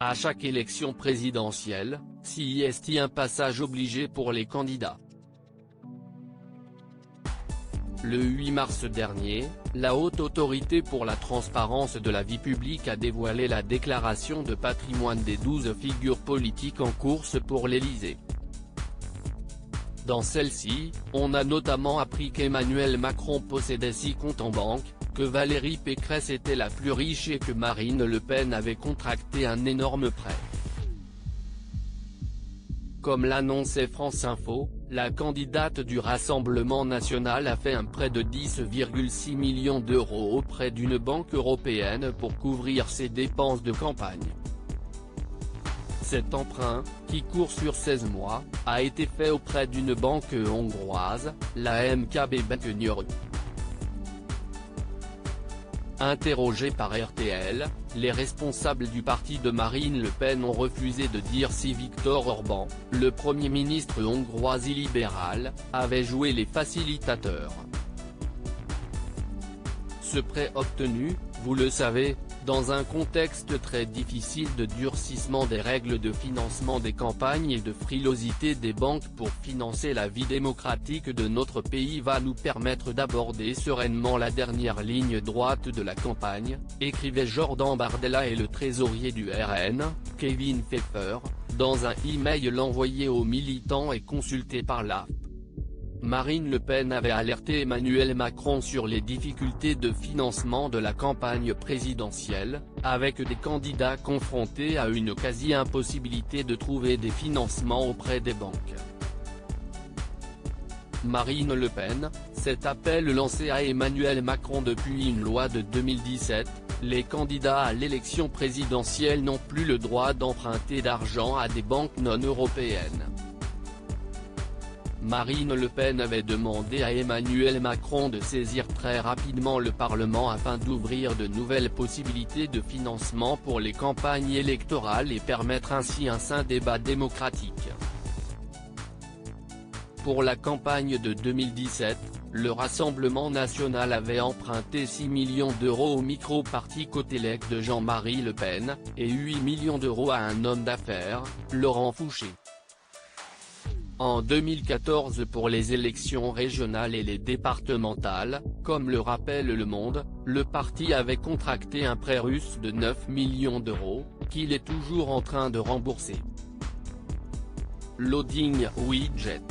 À chaque élection présidentielle, CIST un passage obligé pour les candidats. Le 8 mars dernier, la Haute Autorité pour la transparence de la vie publique a dévoilé la déclaration de patrimoine des 12 figures politiques en course pour l'Élysée. Dans celle-ci, on a notamment appris qu'Emmanuel Macron possédait 6 comptes en banque, que Valérie Pécresse était la plus riche et que Marine Le Pen avait contracté un énorme prêt. Comme l'annonçait France Info, la candidate du Rassemblement national a fait un prêt de 10,6 millions d'euros auprès d'une banque européenne pour couvrir ses dépenses de campagne. Cet emprunt, qui court sur 16 mois, a été fait auprès d'une banque hongroise, la MKB Bank Nyír. Interrogés par RTL, les responsables du parti de Marine Le Pen ont refusé de dire si Viktor Orban, le Premier ministre hongrois libéral, avait joué les facilitateurs. Ce prêt obtenu, vous le savez, dans un contexte très difficile de durcissement des règles de financement des campagnes et de frilosité des banques pour financer la vie démocratique de notre pays va nous permettre d'aborder sereinement la dernière ligne droite de la campagne, écrivait Jordan Bardella et le trésorier du RN, Kevin Pfeffer, dans un e-mail envoyé aux militants et consulté par l'AFP. Marine Le Pen avait alerté Emmanuel Macron sur les difficultés de financement de la campagne présidentielle, avec des candidats confrontés à une quasi-impossibilité de trouver des financements auprès des banques. Marine Le Pen, cet appel lancé à Emmanuel Macron depuis une loi de 2017, les candidats à l'élection présidentielle n'ont plus le droit d'emprunter d'argent à des banques non européennes. Marine Le Pen avait demandé à Emmanuel Macron de saisir très rapidement le Parlement afin d'ouvrir de nouvelles possibilités de financement pour les campagnes électorales et permettre ainsi un sain débat démocratique. Pour la campagne de 2017, le Rassemblement national avait emprunté 6 millions d'euros au micro-parti Cotelec de Jean-Marie Le Pen, et 8 millions d'euros à un homme d'affaires, Laurent Fouché. En 2014 pour les élections régionales et les départementales, comme le rappelle Le Monde, le parti avait contracté un prêt russe de 9 millions d'euros, qu'il est toujours en train de rembourser. Loading Widget.